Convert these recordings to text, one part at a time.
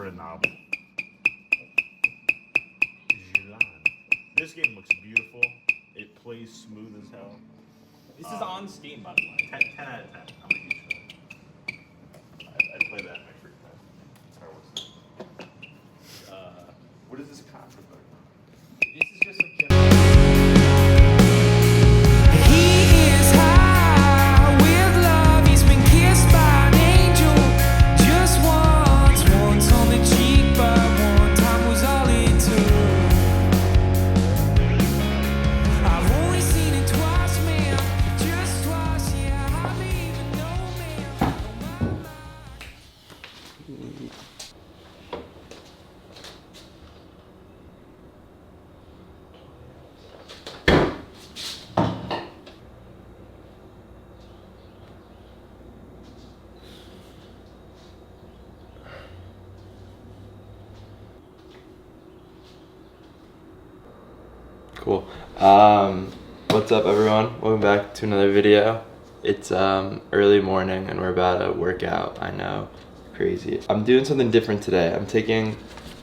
Renable. This game looks beautiful. It plays smooth as hell. This is on Steam, by the way. 10 out of 10. I'm a huge fan. I play that in my free time. Or what's that? What is this concert about? This is just like He is high with love. He's been kissed by an angel just once on the cheek, but one time was all it took. I've only seen it twice, man, just twice. Yeah, I hardly even know, man. Cool. What's up, everyone? Welcome back to another video. It's early morning and we're about to work out. I know, crazy. I'm doing something different today. I'm taking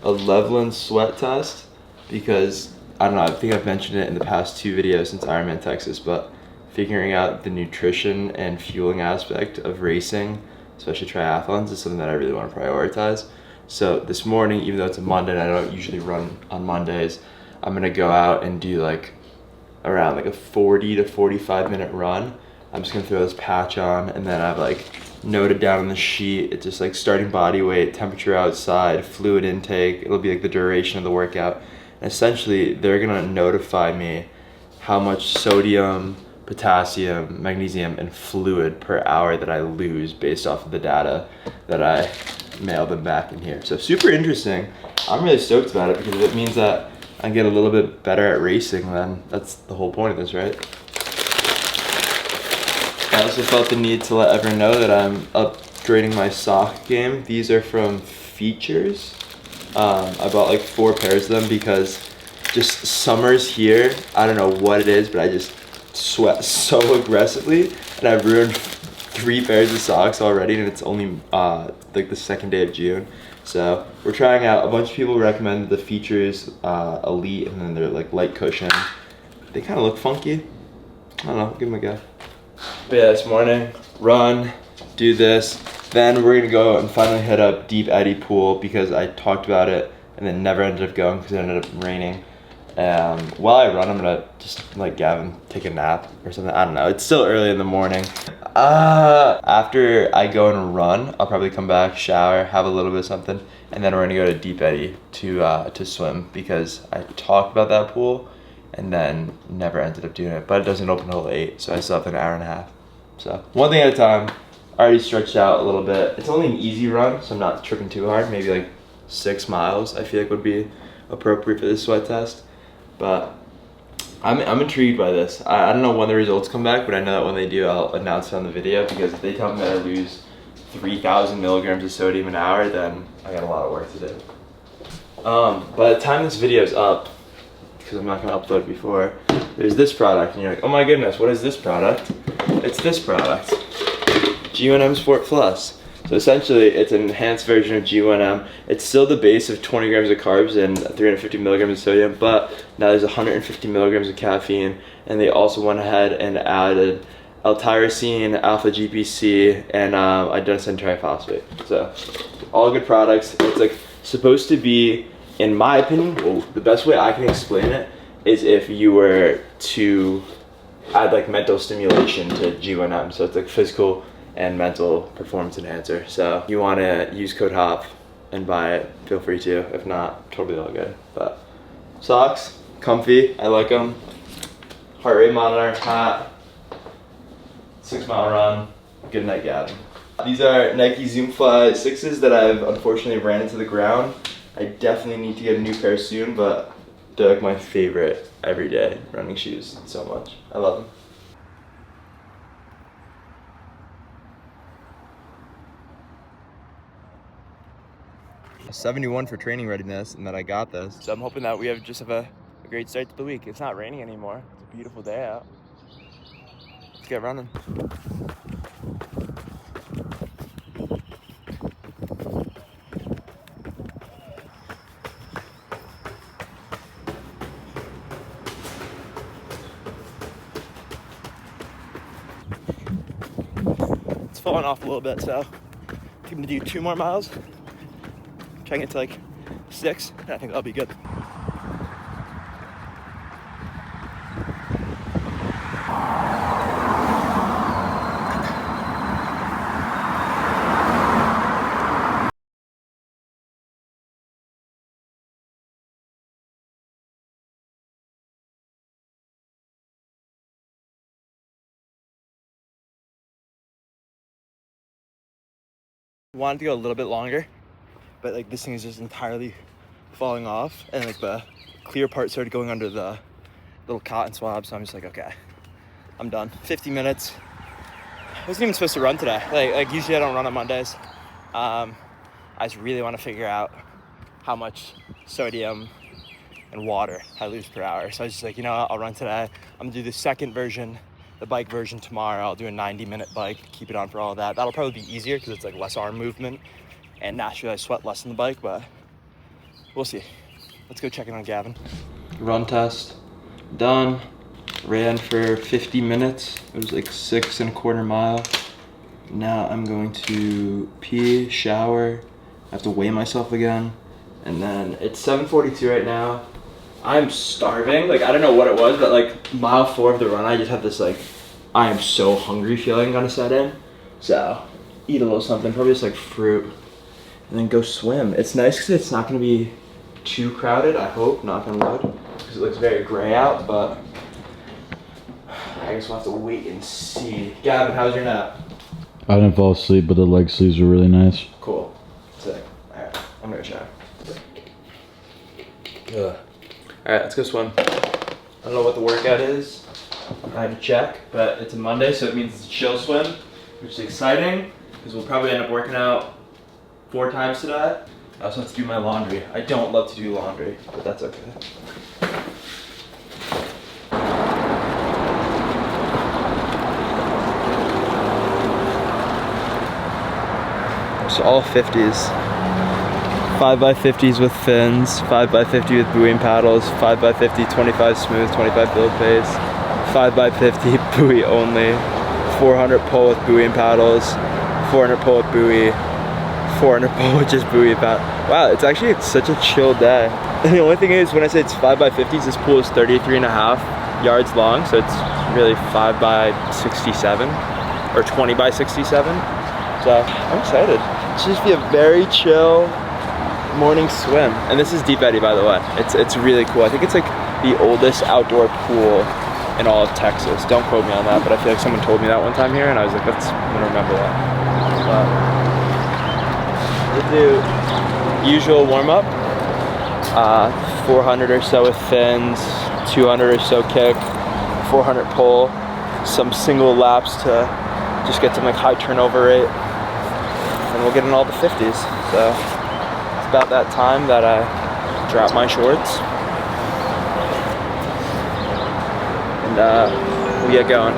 a Leveland sweat test because, I don't know, I think I've mentioned it in the past 2 videos since Ironman Texas, but figuring out the nutrition and fueling aspect of racing, especially triathlons, is something that I really want to prioritize. So this morning, even though it's a Monday and I don't usually run on Mondays, I'm gonna go out and do like around like a 40 to 45 minute run. I'm just gonna throw this patch on, and then I've like noted down on the sheet, it's just like starting body weight, temperature outside, fluid intake. It'll be like the duration of the workout. And essentially, they're gonna notify me how much sodium, potassium, magnesium, and fluid per hour that I lose based off of the data that I mailed them back in here. So super interesting. I'm really stoked about it because it means that I get a little bit better at racing. Then that's the whole point of this, right? I also felt the need to let everyone know that I'm upgrading my sock game. These are from Features. I bought like 4 pairs of them because just summers here, I don't know what it is, but I just sweat so aggressively, and I've ruined 3 pairs of socks already, and it's only like the 2nd day of June. So we're trying out, a bunch of people recommend the Features Elite, and then they're like light cushion. They kind of look funky. I don't know, give them a go. But yeah, this morning, run, do this. Then we're gonna go and finally hit up Deep Eddy Pool because I talked about it and then never ended up going because it ended up raining. While I run, I'm gonna just like Gavin take a nap or something. I don't know, it's still early in the morning. After I go and run, I'll probably come back, shower, have a little bit of something, and then we're gonna go to Deep Eddy to swim because I talked about that pool and then never ended up doing it. But it doesn't open until 8, so I still have an hour and a half. So one thing at a time. I already stretched out a little bit. It's only an easy run, so I'm not tripping too hard. Maybe like 6 miles I feel like would be appropriate for this sweat test. But I'm intrigued by this. I don't know when the results come back, but I know that when they do, I'll announce it on the video, because if they tell me that I lose 3,000 milligrams of sodium an hour, then I got a lot of work to do. By the time this video is up, because I'm not gonna upload it before, there's this product, and you're like, oh my goodness, what is this product? It's this product, G1M Sport Plus. So essentially, it's an enhanced version of G1M. It's still the base of 20 grams of carbs and 350 milligrams of sodium, but now there's 150 milligrams of caffeine, and they also went ahead and added L-tyrosine, alpha-GPC, and adenosine triphosphate. So, all good products. It's like supposed to be, in my opinion, well, the best way I can explain it is if you were to add like mental stimulation to G1M. So it's like physical and mental performance enhancer. So if you want to use code HOP and buy it, feel free to. If not, totally all good. But socks, comfy, I like them. Heart rate monitor, hat, 6-mile run, good night, Gavin. These are Nike Zoom Fly 6s that I've unfortunately ran into the ground. I definitely need to get a new pair soon, but they're like my favorite everyday running shoes so much. I love them. A 71 for training readiness, and then I got this. So I'm hoping that we just have a great start to the week. It's not raining anymore. It's a beautiful day out. Let's get running. falling off a little bit, so I'm gonna do 2 more miles. Try and get to like 6, and I think that'll be good. Wanted to go a little bit longer, but like this thing is just entirely falling off, and like the clear part started going under the little cotton swab, so I'm just like, okay, I'm done. 50 minutes. I wasn't even supposed to run today. Like usually I don't run on Mondays. I just really want to figure out how much sodium and water I lose per hour. So I was just like, you know what, I'll run today. I'm gonna do the second version, the bike version, tomorrow. I'll do a 90-minute bike, keep it on for all of that. That'll probably be easier because it's like less arm movement, and naturally I sweat less on the bike, but we'll see. Let's go check in on Gavin. Run test done. Ran for 50 minutes. It was like 6.25 miles. Now I'm going to pee, shower. I have to weigh myself again. And then it's 7:42 right now. I'm starving. Like, I don't know what it was, but like mile 4 of the run, I just have this like, I am so hungry feeling gonna set in. So eat a little something, probably just like fruit, and then go swim. It's nice because it's not gonna be too crowded, I hope, knock on wood, because it looks very gray out, but I guess we'll have to wait and see. Gavin, how's your nap? I didn't fall asleep, but the leg sleeves were really nice. Cool. Sick. Alright, I'm gonna shower. Ugh. Alright, let's go swim. I don't know what the workout is. I have to check, but it's a Monday, so it means it's a chill swim, which is exciting, because we'll probably end up working out 4 times today. I also have to do my laundry. I don't love to do laundry, but that's okay. So all 50s. 5x50s with fins, 5x50 with buoy and paddles, 5x50, 25 smooth, 25 build pace, 5x50 buoy only, 400 pull with buoy and paddles, 400 pull with buoy, 400 pull with just buoy and paddle. Wow, it's such a chill day. And the only thing is, when I say it's 5x50s, this pool is 33.5 yards long, so it's really 5x67 or 20x67. So I'm excited. It should just be a very chill morning swim. And this is Deep Eddy, by the way. It's really cool. I think it's like the oldest outdoor pool in all of Texas. Don't quote me on that, but I feel like someone told me that one time here, and I was like, I'm gonna remember that. We'll do usual warm up. 400 or so with fins, 200 or so kick, 400 pull, some single laps to just get some like high turnover rate, and we'll get in all the 50s. So it's about that time that I drop my shorts and we'll get going.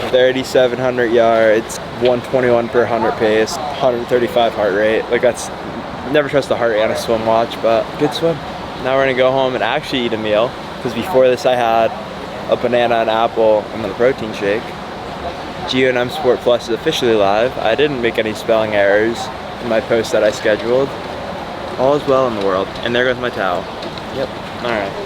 3,700 yards, 121 per 100 pace, 135 heart rate. Like that's, never trust the heart rate on a swim watch, but good swim. Now we're gonna go home and actually eat a meal, because before this I had a banana, an apple, and then a protein shake. GM Sport Plus is officially live. I didn't make any spelling errors in my post that I scheduled. All is well in the world. And there goes my towel. Yep, all right.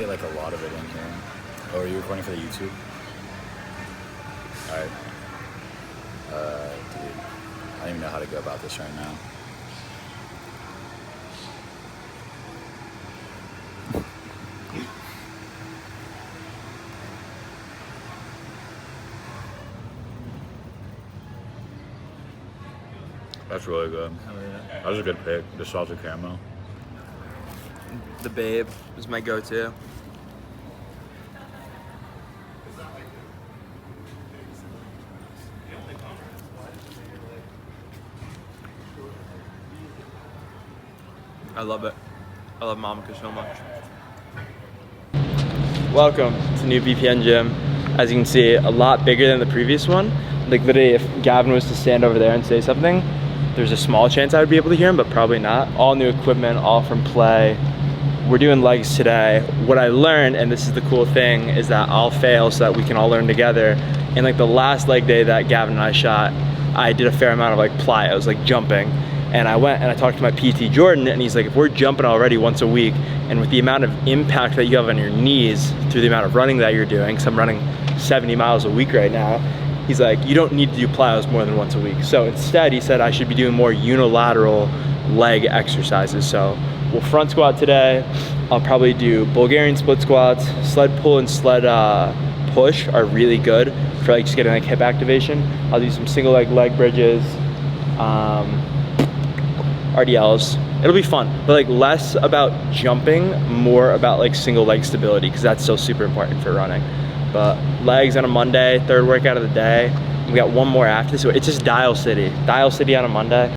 Like a lot of it in here. Oh, are you recording for the YouTube? Alright. Dude, I don't even know how to go about this right now. That's really good. That was a good pick. The salted caramel. The Babe is my go-to. I love it. I love Monica so much. Welcome to New BPN Gym. As you can see, a lot bigger than the previous one. Like literally, if Gavin was to stand over there and say something, there's a small chance I would be able to hear him, but probably not. All new equipment, all from Play. We're doing legs today. What I learned, and this is the cool thing, is that I'll fail so that we can all learn together. And like the last leg day that Gavin and I shot, I did a fair amount of like plyos, like jumping. And I went and I talked to my PT Jordan, and he's like, if we're jumping already once a week, and with the amount of impact that you have on your knees through the amount of running that you're doing, because I'm running 70 miles a week right now, he's like, you don't need to do plyos more than once a week. So instead, he said I should be doing more unilateral leg exercises. So we'll front squat today. I'll probably do Bulgarian split squats. Sled pull and sled push are really good for like just getting like hip activation. I'll do some single leg bridges. RDLs. It'll be fun, but like less about jumping, more about like single leg stability, because that's so super important for running. But legs on a Monday, third workout of the day. We got one more after this. So it's just Dial City. Dial City on a Monday.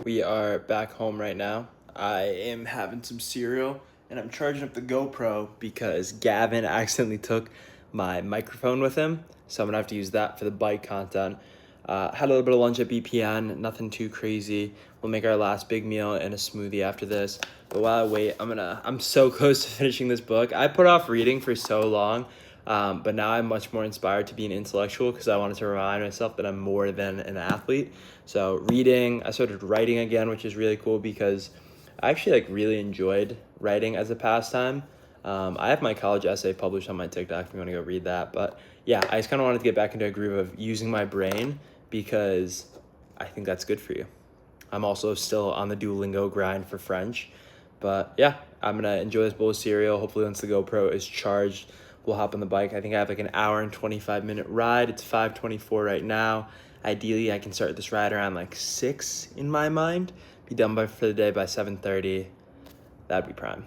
We are back home right now. I am having some cereal and I'm charging up the GoPro because Gavin accidentally took my microphone with him. So I'm gonna have to use that for the bike content. Had a little bit of lunch at BPN, nothing too crazy. We'll make our last big meal and a smoothie after this. But while I wait, I'm so close to finishing this book. I put off reading for so long, but now I'm much more inspired to be an intellectual because I wanted to remind myself that I'm more than an athlete. So reading, I started writing again, which is really cool because I actually really enjoyed writing as a pastime. I have my college essay published on my TikTok if you want to go read that. But yeah, I just kind of wanted to get back into a groove of using my brain because I think that's good for you. I'm also still on the Duolingo grind for French. But yeah, I'm going to enjoy this bowl of cereal. Hopefully once the GoPro is charged, we'll hop on the bike. I think I have an hour and 25-minute ride. It's 5:24 right now. Ideally, I can start this ride around 6 in my mind. Be done for the day by 7:30. That'd be prime.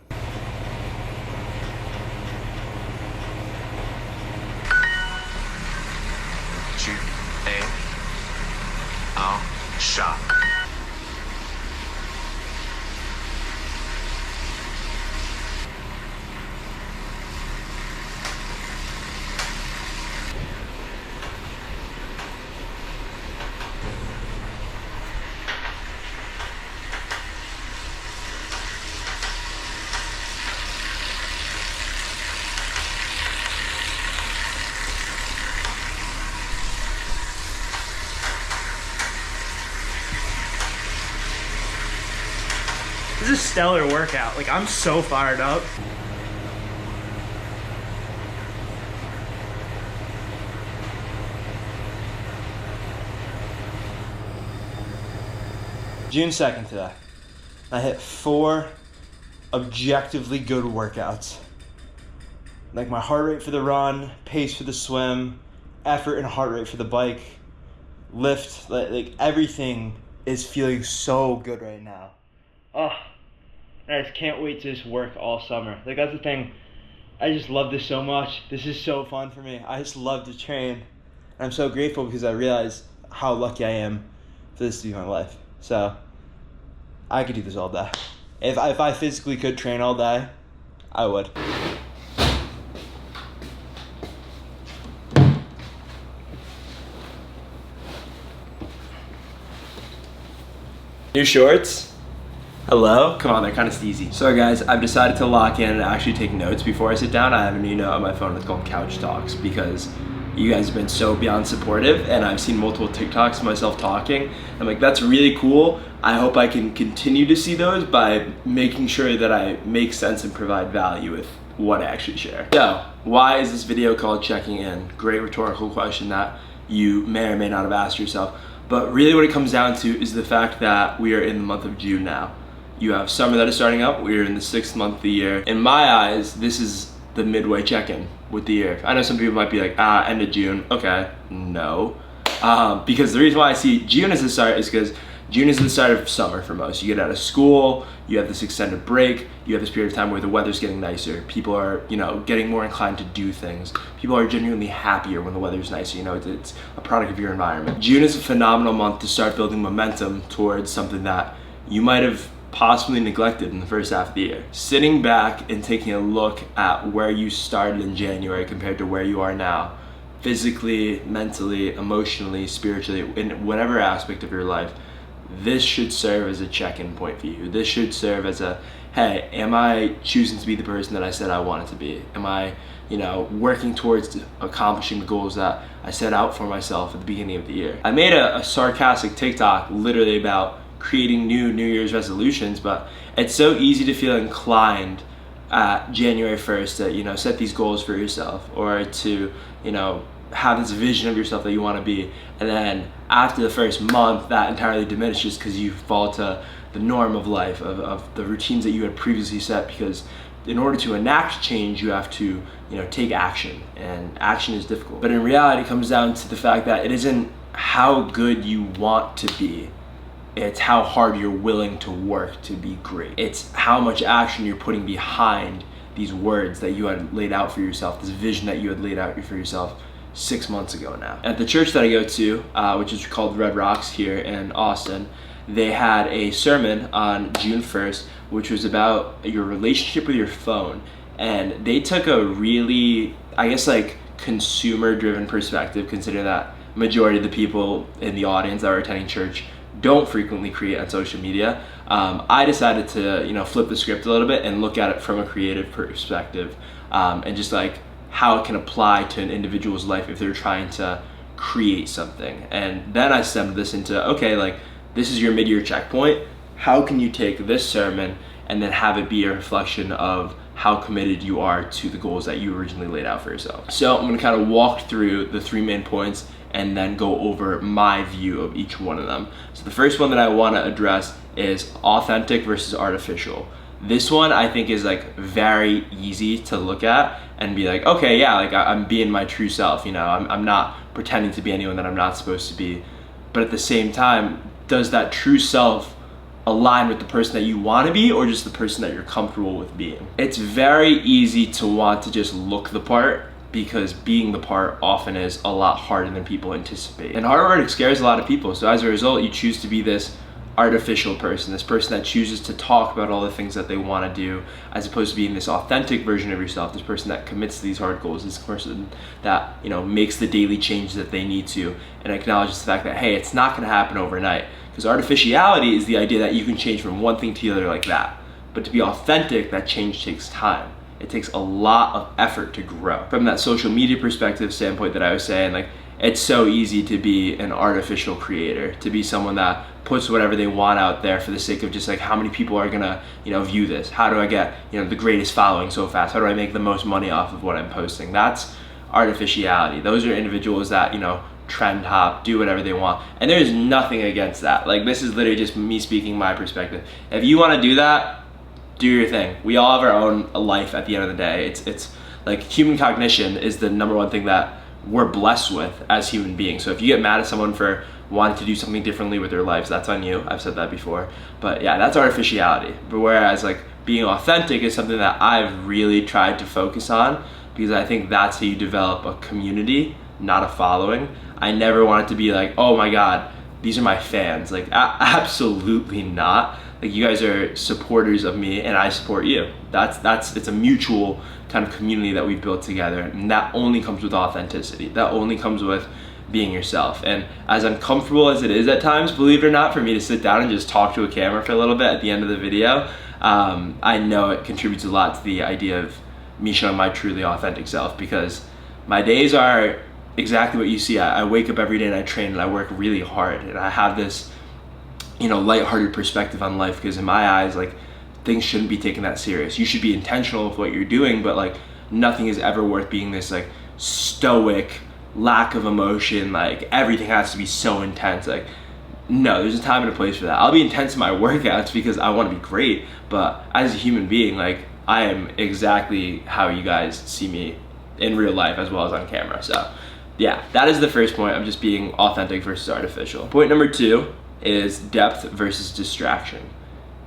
Shop. This is a stellar workout. I'm so fired up. June 2nd today. I hit 4 objectively good workouts. My heart rate for the run, pace for the swim, effort and heart rate for the bike, lift, everything is feeling so good right now. Oh, I just can't wait to just work all summer. That's the thing. I just love this so much. This is so fun for me. I just love to train. And I'm so grateful because I realize how lucky I am for this to be my life. So, I could do this all day. If I physically could train all day, I would. New shorts? Hello? Come on, they're kind of steezy. So guys, I've decided to lock in and actually take notes before I sit down. I have a new note on my phone that's called Couch Talks because you guys have been so beyond supportive and I've seen multiple TikToks of myself talking. I'm that's really cool. I hope I can continue to see those by making sure that I make sense and provide value with what I actually share. So, why is this video called Checking In? Great rhetorical question that you may or may not have asked yourself. But really what it comes down to is the fact that we are in the month of June now. You have summer that is starting up. We are in the 6th month of the year. In my eyes, this is the midway check-in with the year. I know some people might be end of June. Okay, no. Because the reason why I see June as the start is because June is the start of summer for most. You get out of school, you have this extended break, you have this period of time where the weather's getting nicer. People are, getting more inclined to do things. People are genuinely happier when the weather's nicer. It's a product of your environment. June is a phenomenal month to start building momentum towards something that you might have possibly neglected in the first half of the year. Sitting back and taking a look at where you started in January compared to where you are now, physically, mentally, emotionally, spiritually, in whatever aspect of your life, this should serve as a check-in point for you. This should serve as a, hey, am I choosing to be the person that I said I wanted to be? Am I, working towards accomplishing the goals that I set out for myself at the beginning of the year? I made a sarcastic TikTok literally about creating New Year's resolutions, but it's so easy to feel inclined at January 1st to, set these goals for yourself or to, have this vision of yourself that you want to be, and then after the first month that entirely diminishes because you fall to the norm of life, of the routines that you had previously set, because in order to enact change you have to take action, and action is difficult. But in reality it comes down to the fact that it isn't how good you want to be, it's how hard you're willing to work to be great. It's how much action you're putting behind these words that you had laid out for yourself, this vision that you had laid out for yourself 6 months ago now. At the church that I go to, which is called Red Rocks here in Austin, they had a sermon on June 1st, which was about your relationship with your phone. And they took a really, I guess, like consumer-driven perspective, considering that majority of the people in the audience that are attending church don't frequently create on social media. I decided to, flip the script a little bit and look at it from a creative perspective, and just like how it can apply to an individual's life if they're trying to create something. And then I stemmed this into, okay, like this is your mid-year checkpoint. How can you take this sermon and then have it be a reflection of how committed you are to the goals that you originally laid out for yourself? So I'm gonna kind of walk through the 3 main points and then go over my view of each one of them. So the first one that I wanna address is authentic versus artificial. This one I think is like very easy to look at and be like, okay, yeah, like I'm being my true self, I'm not pretending to be anyone that I'm not supposed to be. But at the same time, does that true self align with the person that you want to be, or just the person that you're comfortable with being? It's very easy to want to just look the part, because being the part often is a lot harder than people anticipate. And hard work scares a lot of people. So as a result, you choose to be this artificial person, this person that chooses to talk about all the things that they want to do, as opposed to being this authentic version of yourself, this person that commits to these hard goals, this person that makes the daily changes that they need to, and acknowledges the fact that, hey, it's not going to happen overnight. Because artificiality is the idea that you can change from one thing to the other like that. But to be authentic, that change takes time. It takes a lot of effort to grow. From that social media perspective standpoint that I was saying, like, it's so easy to be an artificial creator, to be someone that puts whatever they want out there for the sake of just like, how many people are gonna, view this? How do I get, the greatest following so fast? How do I make the most money off of what I'm posting? That's artificiality. Those are individuals that, trend hop, do whatever they want. And there's nothing against that. Like, this is literally just me speaking my perspective. If you wanna do that, do your thing. We all have our own life at the end of the day. It's like human cognition is the number one thing that we're blessed with as human beings. So if you get mad at someone for wanting to do something differently with their lives, that's on you. I've said that before. But yeah, that's artificiality. But whereas like being authentic is something that I've really tried to focus on, because I think that's how you develop a community, not a following. I never want it to be like, oh my God, these are my fans. Like, absolutely not. Like, you guys are supporters of me and I support you. It's a mutual kind of community that we've built together, and that only comes with authenticity. That only comes with being yourself. And as uncomfortable as it is at times, believe it or not, for me to sit down and just talk to a camera for a little bit at the end of the video, I know it contributes a lot to the idea of me showing my truly authentic self, because my days are exactly what you see. I wake up every day and I train and I work really hard, and I have this lighthearted perspective on life, because in my eyes, like, things shouldn't be taken that serious. You should be intentional with what you're doing, but like, nothing is ever worth being this like stoic lack of emotion, like everything has to be so intense. Like, no, there's a time and a place for that. I'll be intense in my workouts because I want to be great, but as a human being, like, I am exactly how you guys see me in real life as well as on camera. So yeah, that is the first point of just being authentic versus artificial. Point number 2 is depth versus distraction.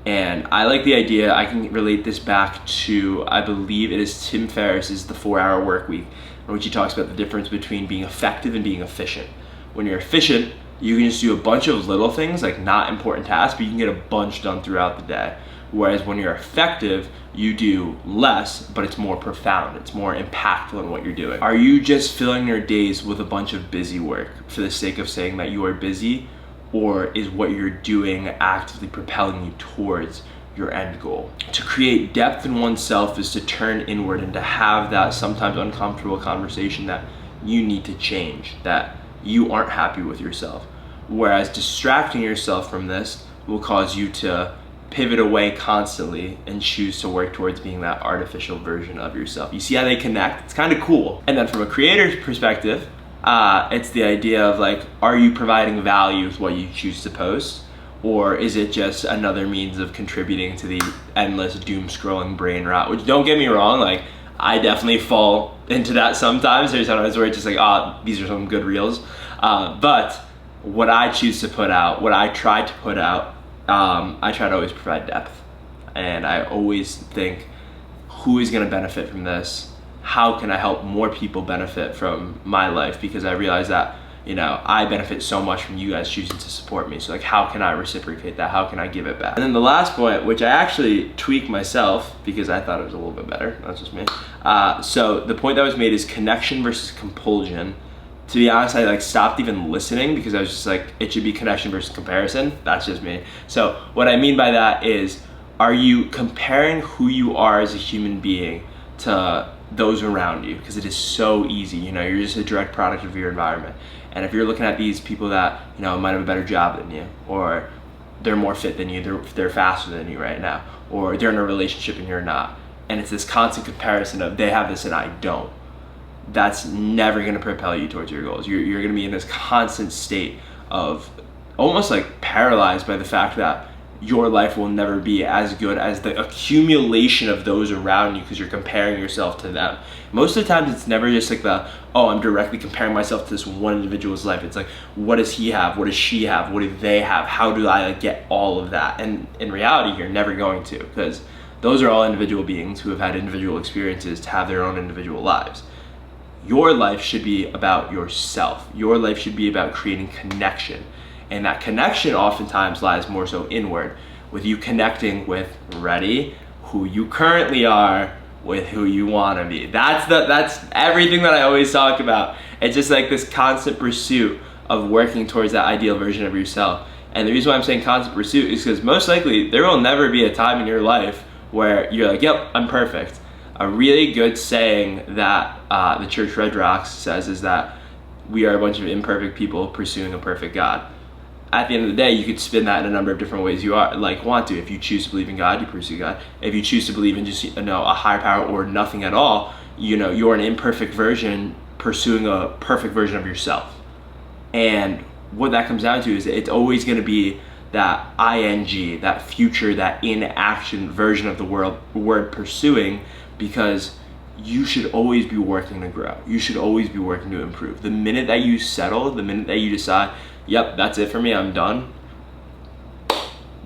And I like the idea, I can relate this back to, I believe it is Tim Ferriss's The 4-Hour Work Week, in which he talks about the difference between being effective and being efficient. When you're efficient, you can just do a bunch of little things, like not important tasks, but you can get a bunch done throughout the day. Whereas when you're effective, you do less, but it's more profound, it's more impactful in what you're doing. Are you just filling your days with a bunch of busy work for the sake of saying that you are busy? Or is what you're doing actively propelling you towards your end goal? To create depth in oneself is to turn inward and to have that sometimes uncomfortable conversation that you need to change, that you aren't happy with yourself. Whereas distracting yourself from this will cause you to pivot away constantly and choose to work towards being that artificial version of yourself. You see how they connect? It's kind of cool. And then from a creator's perspective, it's the idea of like, are you providing value with what you choose to post? Or is it just another means of contributing to the endless doom scrolling brain rot? Which, don't get me wrong, like, I definitely fall into that sometimes. There's sometimes where it's just like, these are some good reels. But what I choose to put out, what I try to put out, I try to always provide depth. And I always think, who is gonna benefit from this? How can I help more people benefit from my life? Because I realize that, you know, I benefit so much from you guys choosing to support me. So like, how can I reciprocate that? How can I give it back? And then the last point, which I actually tweaked myself because I thought it was a little bit better, that's just me. So the point that was made is connection versus compulsion. To be honest, I like stopped even listening because I was just like, it should be connection versus comparison. That's just me. So what I mean by that is, are you comparing who you are as a human being to those around you? Because it is so easy, you know, you're just a direct product of your environment. And if you're looking at these people that, you know, might have a better job than you, or they're more fit than you, they're faster than you right now, or they're in a relationship and you're not, and it's this constant comparison of they have this and I don't, that's never gonna propel you towards your goals. You're gonna be in this constant state of almost like paralyzed by the fact that your life will never be as good as the accumulation of those around you because you're comparing yourself to them. Most of the times it's never just like the, oh, I'm directly comparing myself to this one individual's life. It's like, what does he have? What does she have? What do they have? How do I like get all of that? And in reality, you're never going to, because those are all individual beings who have had individual experiences to have their own individual lives. Your life should be about yourself. Your life should be about creating connection. And that connection oftentimes lies more so inward, with you connecting with, ready, who you currently are with who you want to be. That's everything that I always talk about. It's just like this constant pursuit of working towards that ideal version of yourself. And the reason why I'm saying constant pursuit is because most likely there will never be a time in your life where you're like, yep, I'm perfect. A really good saying that the church Red Rocks says is that we are a bunch of imperfect people pursuing a perfect God. At the end of the day, you could spin that in a number of different ways you want to. If you choose to believe in God, you pursue God. If you choose to believe in just, you know, a higher power or nothing at all, you know, you're an imperfect version pursuing a perfect version of yourself. And what that comes down to is it's always going to be that ing, that future, that in action version of the word pursuing, because you should always be working to grow. You should always be working to improve. The minute that you settle, the minute that you decide, yep, that's it for me, I'm done,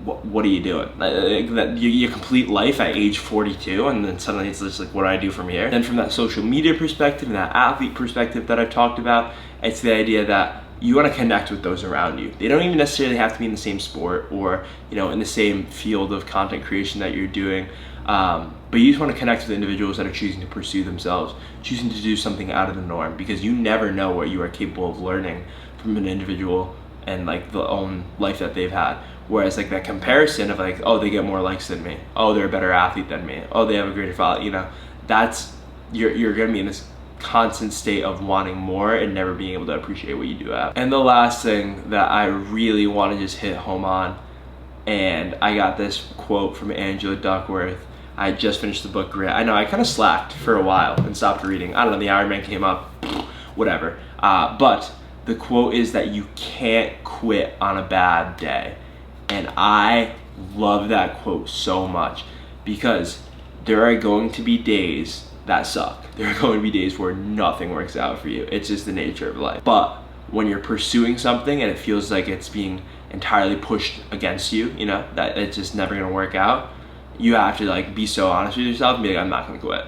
what are you doing? You complete life at age 42, and then suddenly it's just like, what do I do from here? Then from that social media perspective and that athlete perspective that I've talked about, it's the idea that you want to connect with those around you. They don't even necessarily have to be in the same sport or, you know, in the same field of content creation that you're doing. But you just want to connect with individuals that are choosing to pursue themselves, choosing to do something out of the norm, because you never know what you are capable of learning from an individual and like the own life that they've had. Whereas like that comparison of like, oh, they get more likes than me, oh, they're a better athlete than me, oh, they have a greater follow, you know, that's, you're gonna be in this constant state of wanting more and never being able to appreciate what you do have. And the last thing that I really want to just hit home on, and I got this quote from Angela Duckworth. I just finished the book Grit. I know I kind of slacked for a while and stopped reading. I don't know, the Iron Man came up, whatever. But the quote is that you can't quit on a bad day. And I love that quote so much, because there are going to be days that suck. There are going to be days where nothing works out for you. It's just the nature of life. But when you're pursuing something and it feels like it's being entirely pushed against you, you know, that it's just never gonna work out, you have to like be so honest with yourself and be like, I'm not gonna quit.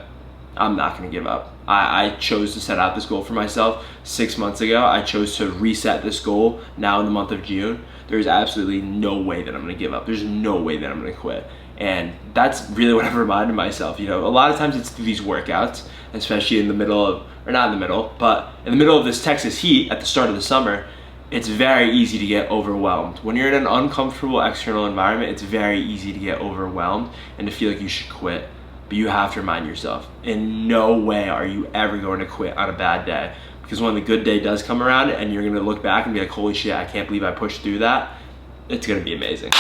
I'm not gonna give up. I chose to set out this goal for myself 6 months ago. I chose to reset this goal now in the month of June. There's absolutely no way that I'm gonna give up. There's no way that I'm gonna quit. And that's really what I've reminded myself. You know, a lot of times it's through these workouts, especially in the middle of, or not in the middle, but in the middle of this Texas heat at the start of the summer, it's very easy to get overwhelmed. When you're in an uncomfortable external environment, it's very easy to get overwhelmed and to feel like you should quit. But you have to remind yourself, in no way are you ever going to quit on a bad day. Because when the good day does come around and you're gonna look back and be like, holy shit, I can't believe I pushed through that, it's gonna be amazing.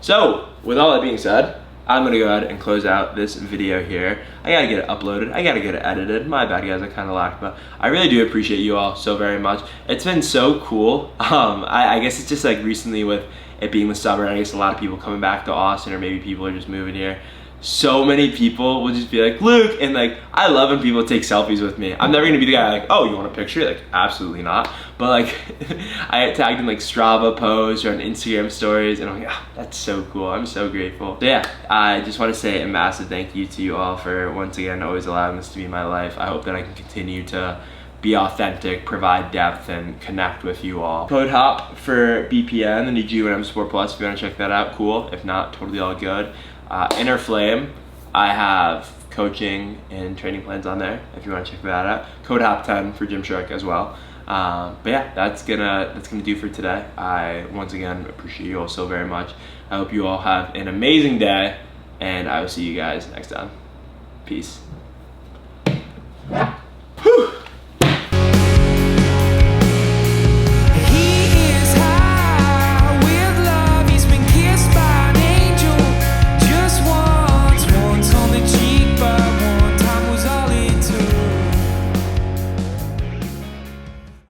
So, with all that being said, I'm gonna go ahead and close out this video here. I gotta get it uploaded, I gotta get it edited. My bad guys, I kinda lacked, but I really do appreciate you all so very much. It's been so cool. I guess it's just like recently with it being the summer, I guess a lot of people coming back to Austin, or maybe people are just moving here. So many people will just be like, Luke, and like, I love when people take selfies with me. I'm never gonna be the guy like, oh, you want a picture? Like, absolutely not. But like, I get tagged in like Strava posts or on Instagram stories, and I'm like, ah, that's so cool. I'm so grateful. So yeah, I just want to say a massive thank you to you all for once again always allowing this to be my life. I hope that I can continue to be authentic, provide depth, and connect with you all. Code HOP for BPN, the new G1M Sport Plus. If you want to check that out, cool. If not, totally all good. Inner Flame, I have coaching and training plans on there if you want to check that out. Code HOP10 for Gymshark as well. But yeah, that's gonna do for today. I once again appreciate you all so very much. I hope you all have an amazing day, and I will see you guys next time. Peace.